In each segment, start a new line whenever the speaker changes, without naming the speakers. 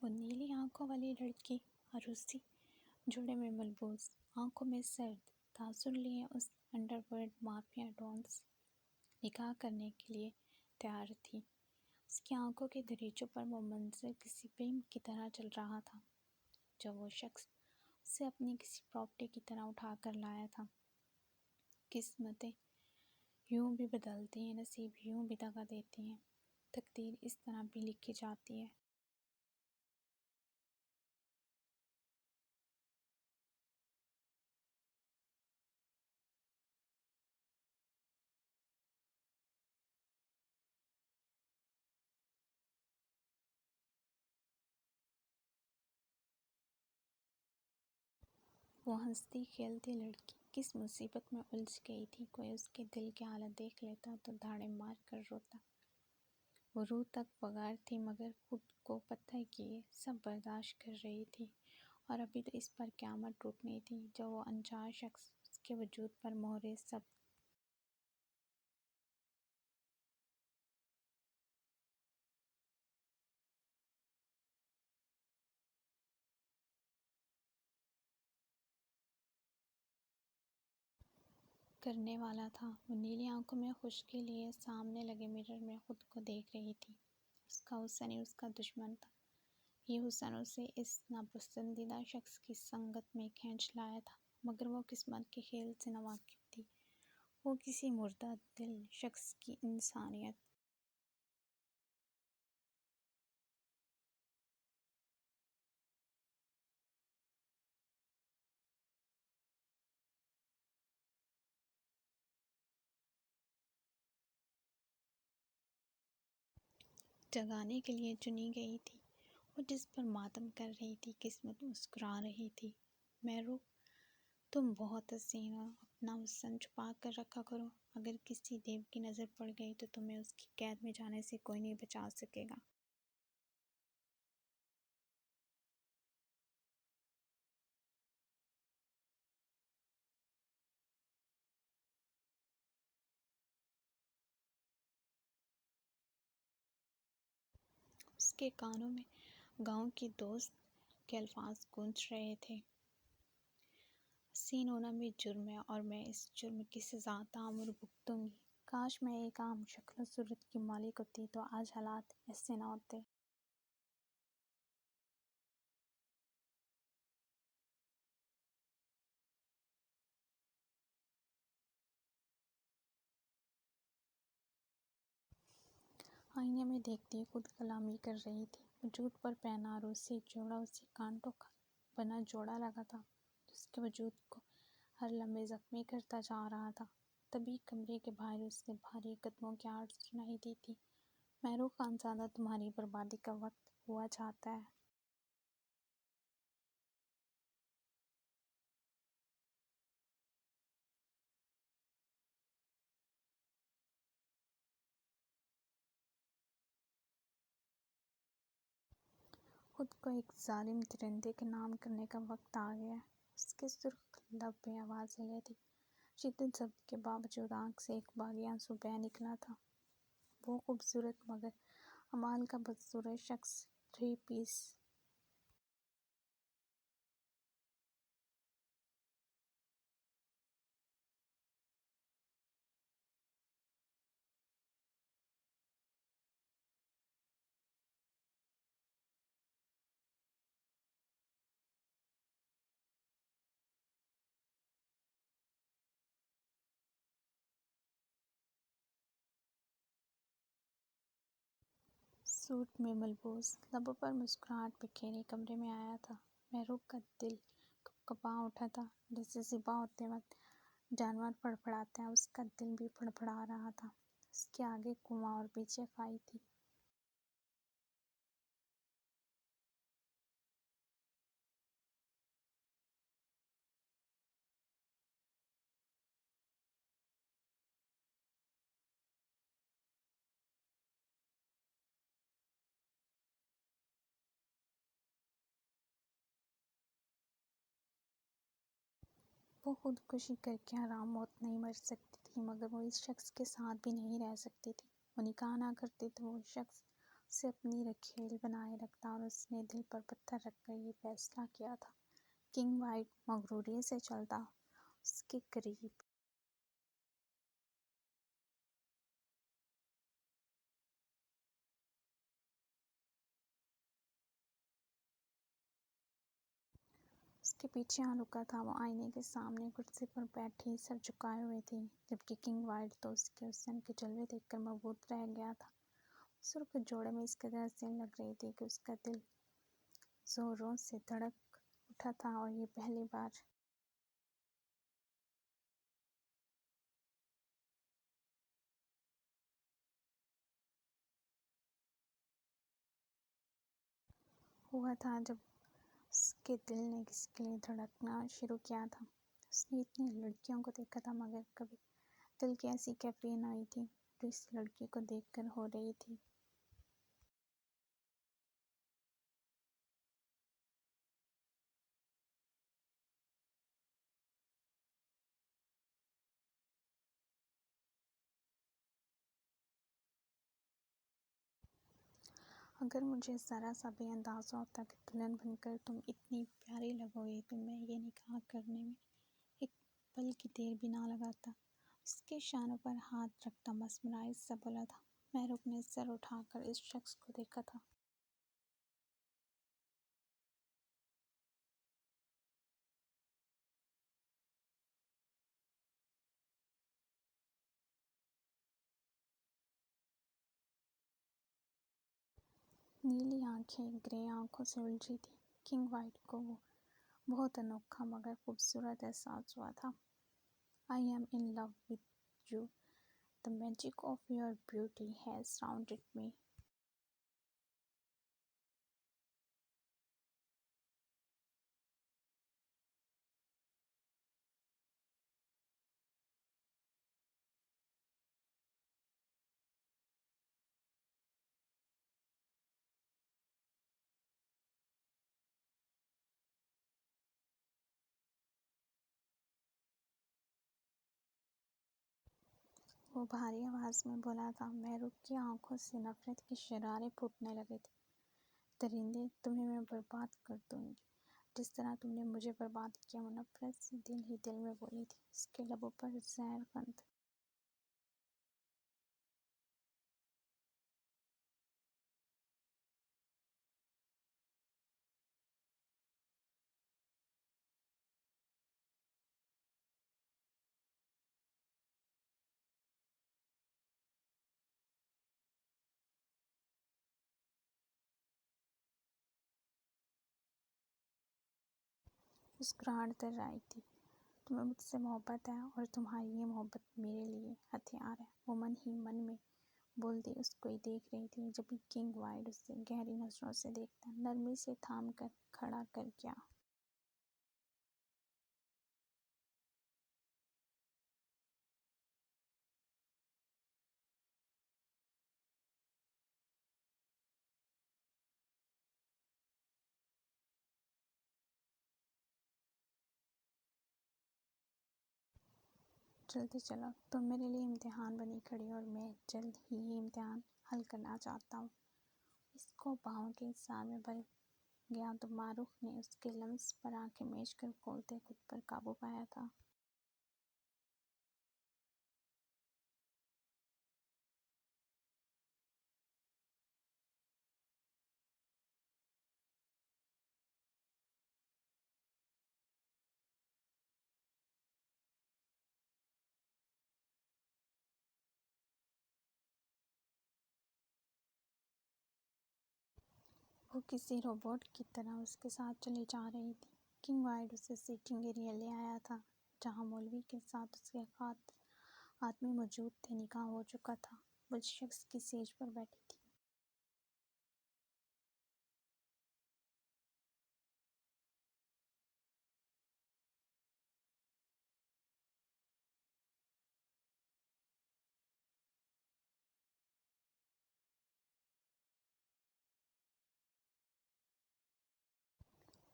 وہ نیلی آنکھوں والی لڑکی عروسی جوڑے میں ملبوس، آنکھوں میں سرد تاثر لیے اس انڈر ورلڈ مافیا ڈان سے نکاح کرنے کے لیے تیار تھی۔ اس کی آنکھوں کے دریچوں پر وہ منظر کسی فلم کی طرح چل رہا تھا، جب وہ شخص اسے اپنی کسی پراپرٹی کی طرح اٹھا کر لایا تھا۔ قسمتیں یوں بھی بدلتی ہیں، نصیب یوں بھی دغا دیتی ہیں، تقدیر اس طرح بھی لکھی جاتی ہے۔ وہ ہنستی کھیلتی لڑکی کس مصیبت میں الجھ گئی تھی، کوئی اس کے دل کی حالت دیکھ لیتا تو دھاڑے مار کر روتا۔ وہ روح تک بغیر تھی مگر خود کو پتہ کیے سب برداشت کر رہی تھی، اور ابھی تو اس پر قیامت ٹوٹنی تھی جب وہ انچار شخص اس کے وجود پر مہرے سب کرنے والا تھا۔ وہ نیلی آنکھوں میں خشکی لیے سامنے لگے مرر میں خود کو دیکھ رہی تھی۔ اس کا حسن ہی اس کا دشمن تھا۔ یہ حسن اسے اس ناپسندیدہ شخص کی سنگت میں کھینچ لایا تھا، مگر وہ قسمت کے کھیل سے ناواقف تھی۔ وہ کسی مردہ دل شخص کی انسانیت جگانے کے لیے چنی گئی تھی۔ وہ جس پر ماتم کر رہی تھی، قسمت مسکرا رہی تھی۔ مہرو، تم بہت حسین ہو، اپنا حسن چھپا کر رکھا کرو، اگر کسی دیو کی نظر پڑ گئی تو تمہیں اس کی قید میں جانے سے کوئی نہیں بچا سکے گا۔ اس کے کانوں میں گاؤں کی دوست کے الفاظ گونج رہے تھے، حسین ہونا بھی جرم ہے اور میں اس جرم کی سزا تعمر بھگتوں گی۔ کاش میں ایک عام شکل و صورت کی مالک ہوتی تو آج حالات ایسے نہ ہوتے۔ آئینے میں دیکھتی خود کلامی کر رہی تھی۔ وجود پر پہنا عروسی جوڑا اسی کانٹوں کا بنا جوڑا لگا تھا جو اس کے وجود کو ہر لمحے زخمی کرتا جا رہا تھا۔ تبھی کمرے کے باہر اسے بھاری قدموں کی آواز سنائی دی تھی، مہرو خانزادہ، تمہاری بربادی کا وقت ہوا چاہتا ہے۔ خود کو ایک ظالم درندے کے نام کرنے کا وقت آ گیا ہے۔ اس کے سرخ لب بے آواز ہلے تھے، شدت ضبط کے باوجود آنکھ سے ایک باغی آنسو بہہ نکلا تھا۔ وہ خوبصورت مگر اعمال کا بدصورت شخص 3 پیس سوٹ میں ملبوس، لبوں پر مسکراہٹ بکھیرے کمرے میں آیا تھا۔ مہرو کا دل کپکپا اٹھا تھا، جیسے ذبح ہوتے وقت جانور پڑپڑاتے ہیں۔ اس کا دل بھی پڑپڑا رہا تھا۔ اس کے آگے کنواں اور پیچھے کھائی تھی۔ وہ خودکشی کر کے حرام موت نہیں مر سکتی تھی، مگر وہ اس شخص کے ساتھ بھی نہیں رہ سکتی تھی۔ وہ نکاح نہ کرتی تو وہ شخص اسے اپنی رکھیل بنائے رکھتا اور اس نے دل پر پتھر رکھ کر یہ فیصلہ کیا تھا۔ کنگ وائٹ مغروری سے چلتا اس کے قریب اس کے پیچھے آ رکا تھا۔ وہ آئینے کے سامنے کرسی پر بیٹھی سر جھکائے ہوئے تھی، جبکہ کنگ وائٹ تو اس کے حسن کے جلوے دیکھ کر مبہوت رہ گیا تھا۔ سرخ جوڑے میں اس قدر حسین لگ رہی تھی کہ اس کا دل زوروں سے دھڑک اٹھا تھا، اور یہ پہلی بار ہوا تھا جب اس کے دل نے کسی کے لیے دھڑکنا شروع کیا تھا۔ اس نے اتنی لڑکیوں کو دیکھا تھا، مگر کبھی دل کی ایسی کیفیت نہ ہوئی تھی جو اس لڑکی کو دیکھ کر ہو رہی تھی۔ اگر مجھے ذرا سا بھی اندازہ ہوتا کہ دلہن بن کر تم اتنی پیاری لگو گی تو میں یہ نکاح کرنے میں ایک پل کی دیر بھی نہ لگاتا۔ اس کے شانوں پر ہاتھ رکھتا مسمرائز سا بولا تھا۔ محروق نے سر اٹھا کر اس شخص کو دیکھا تھا۔ نیلی آنکھیں گرے آنکھوں سے الجھی تھی۔ کنگ وائٹ کو وہ بہت انوکھا مگر خوبصورت احساس ہوا تھا۔ I am in love with you. The magic of your beauty has surrounded me. وہ بھاری آواز میں بولا تھا۔ محروق کی آنکھوں سے نفرت کی شراریں پھوٹنے لگی تھیں۔ درندے، تمہیں میں برباد کر دوں گی، جس طرح تم نے مجھے برباد کیا۔ وہ نفرت سے دل ہی دل میں بولی تھی، اس کے لبوں پر زہر قند۔ مسکراہٹ در آئی تھی۔ تمہیں مجھ سے محبت ہے اور تمہاری یہ محبت میرے لیے ہتھیار ہے، وہ من ہی من میں بولتی اس کو ہی دیکھ رہی تھی، جبکہ کنگ وائٹ اسے گہری نظروں سے دیکھتا نرمی سے تھام کر کھڑا کر گیا۔ جلدی چلو، تم میرے لیے امتحان بنی کھڑی ہو اور میں جلد ہی یہ امتحان حل کرنا چاہتا ہوں۔ اس کو باہوں کے اظہار میں بھر گیا تو محروق نے اس کے لمس پر آنکھیں میچ کر کھولتے خود پر قابو پایا تھا۔ وہ کسی روبوٹ کی طرح اس کے ساتھ چلی جا رہی تھی۔ کنگ وائٹ اسے سیٹنگ ایریا لے آیا تھا، جہاں مولوی کے ساتھ اس کے خات آدمی موجود تھے۔ نکاح ہو چکا تھا۔ وہ اس شخص کی سیج پر بیٹھی تھی۔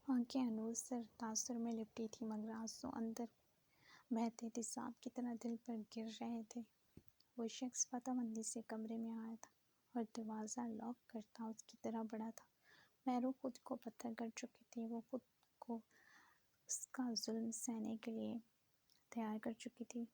آنکھیں ہنوز سے تاثر میں لپٹی تھی، مگر آنسو اندر بہتے تیزاب کی طرح دل پر گر رہے تھے۔ وہ شخص فتح بندی سے کمرے میں آیا تھا اور دروازہ لاک کرتا اس کی طرح بڑا تھا۔ مہرو خود کو پتھر کر چکی تھی، وہ خود کو اس کا ظلم سہنے کے لیے تیار کر چکی تھی۔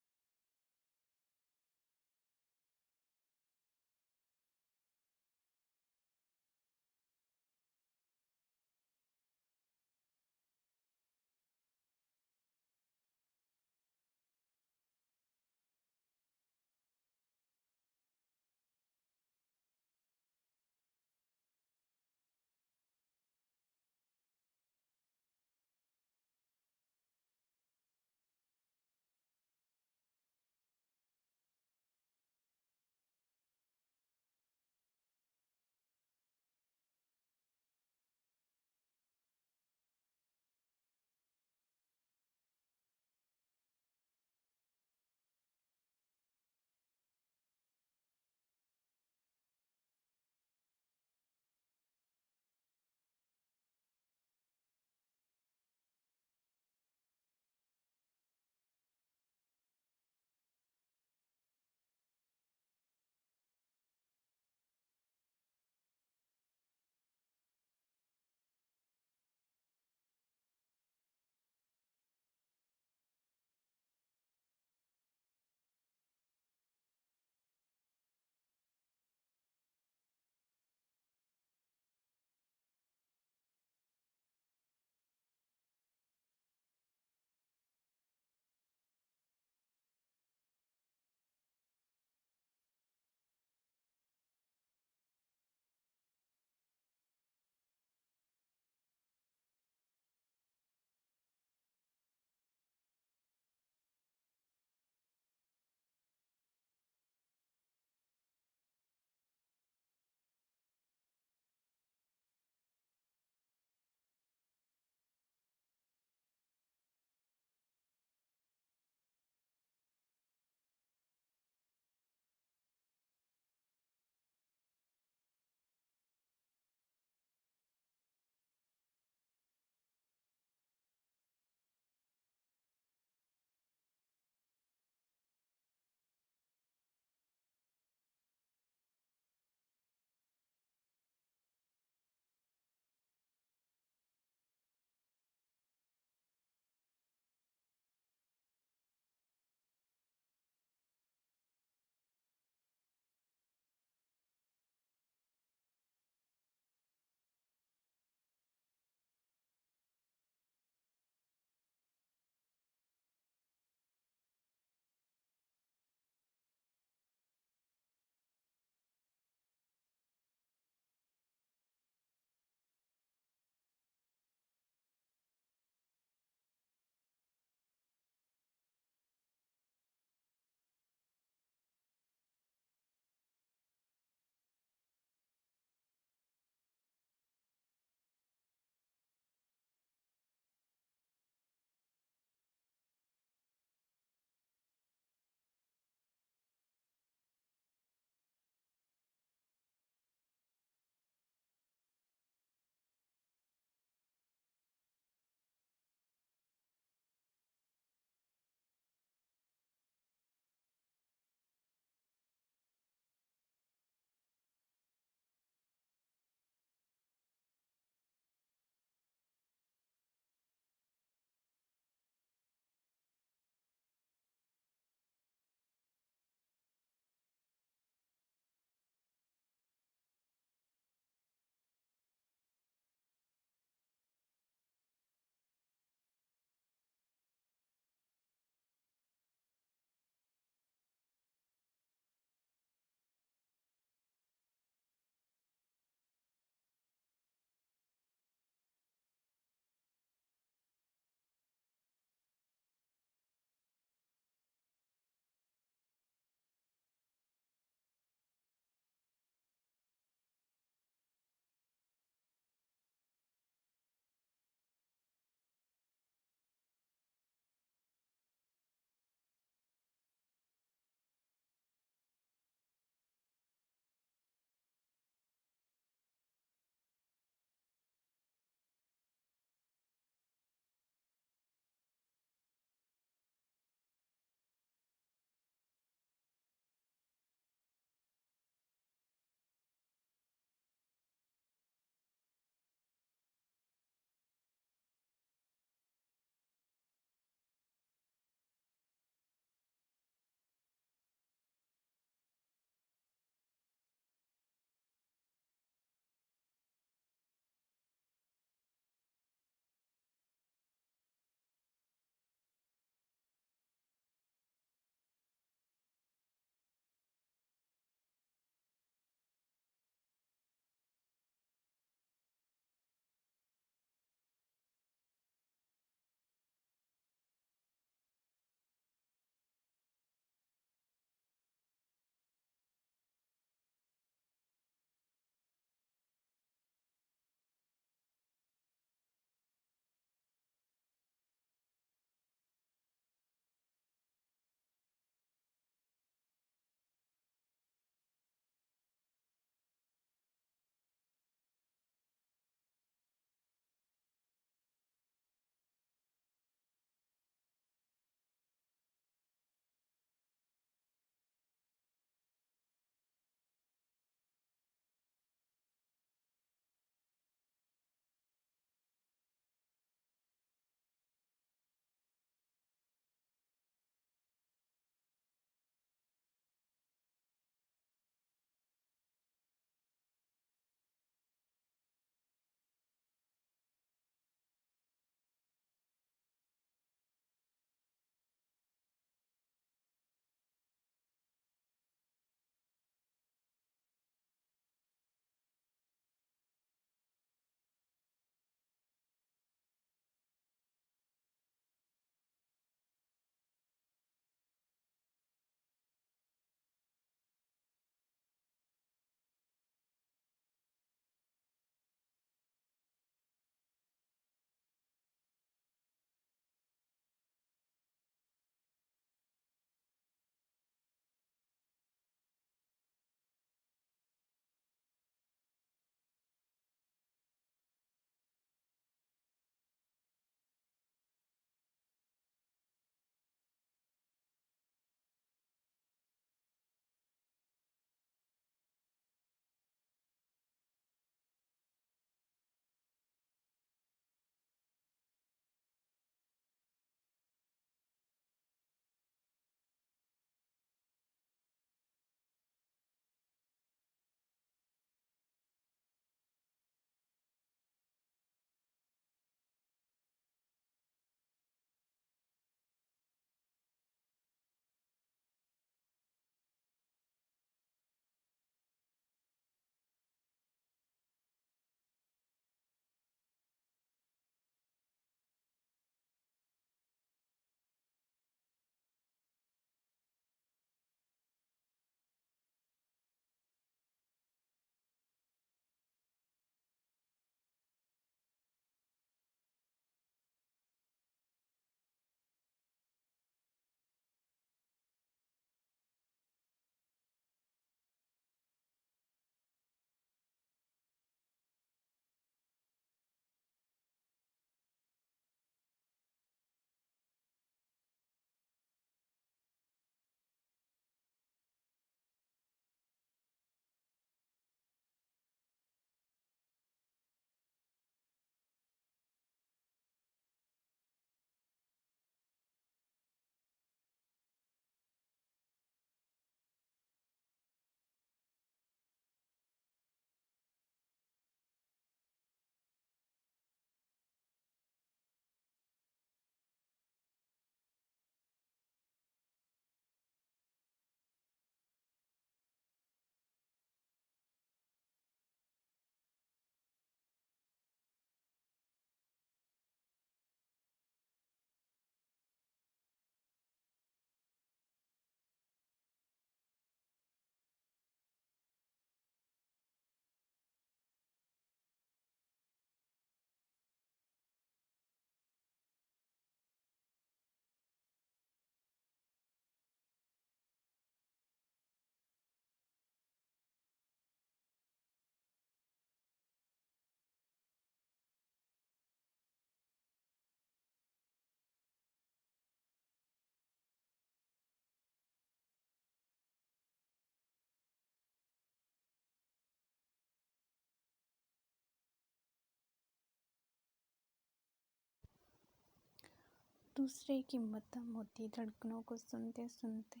دوسرے کی مدھم ہوتی دھڑکنوں کو سنتے سنتے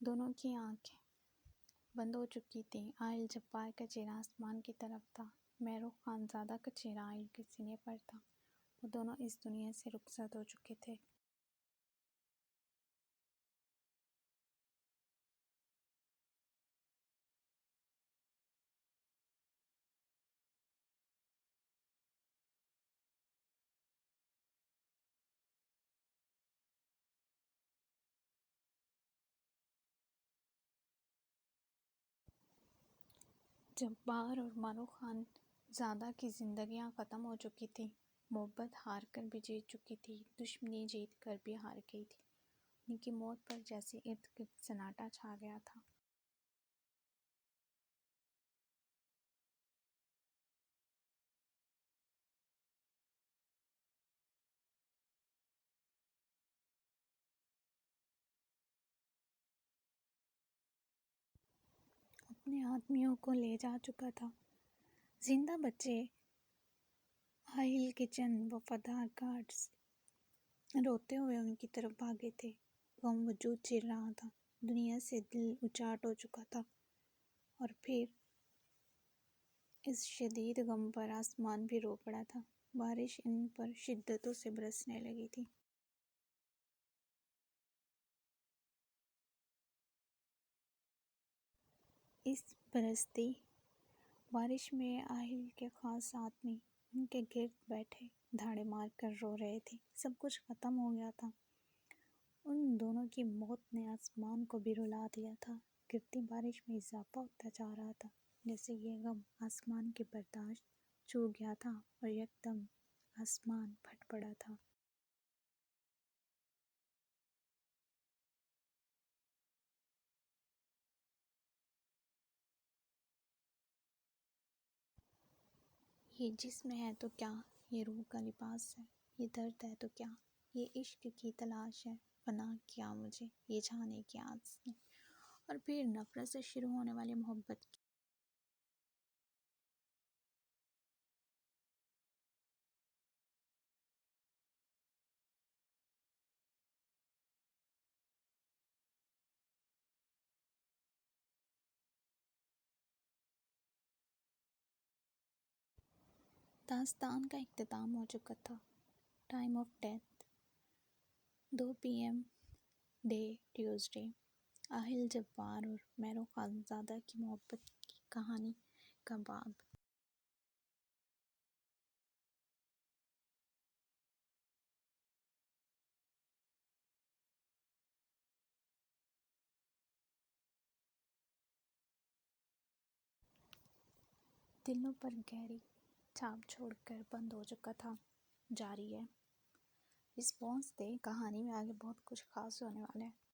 دونوں کی آنکھیں بند ہو چکی تھیں۔ آہل جبار کا چہرہ آسمان کی طرف تھا، مہرو خانزادہ کا چہرہ آہل کے سینے پر تھا۔ وہ دونوں اس دنیا سے رخصت ہو چکے تھے۔ جبار اور مہرو خان زادہ کی زندگیاں ختم ہو چکی تھیں۔ محبت ہار کر بھی جیت چکی تھی، دشمنی جیت کر بھی ہار گئی تھی۔ ان کی موت پر جیسے ارد گرد سناٹا چھا گیا تھا۔ اپنے آدمیوں کو لے جا چکا تھا۔ زندہ بچے آہل کے چند وفادار گارڈز روتے ہوئے ان کی طرف بھاگے تھے۔ غم وجود چیر رہا تھا، دنیا سے دل اچاٹ ہو چکا تھا۔ اور پھر اس شدید غم پر آسمان بھی رو پڑا تھا۔ بارش ان پر شدتوں سے برسنے لگی تھی۔ اس برستی بارش میں آہل کے خاص آدمی ان کے گرد بیٹھے دھاڑے مار کر رو رہے تھے۔ سب کچھ ختم ہو گیا تھا۔ ان دونوں کی موت نے آسمان کو بھی رلا دیا تھا۔ گرتی بارش میں اضافہ ہوتا جا رہا تھا، جیسے یہ غم آسمان کی برداشت چھو گیا تھا اور یکدم آسمان پھٹ پڑا تھا۔ یہ جسم ہے تو کیا، یہ روح کا لباس ہے، یہ درد ہے تو کیا، یہ عشق کی تلاش ہے، فنا کیا مجھے یہ جانے کی آس نے۔ اور پھر نفرت سے شروع ہونے والی محبت کی داستان کا اختتام ہو چکا تھا۔ Time of death 2 PM day Tuesday. Ahil Jabbar اور مہرو خانزادہ کی محبت کی کہانی کا باب۔ دلوں پر گہری چھاپ چھوڑ کر بند ہو چکا تھا، جاری ہے۔ رسپانس دیں، کہانی میں آگے بہت کچھ خاص ہونے والا ہے۔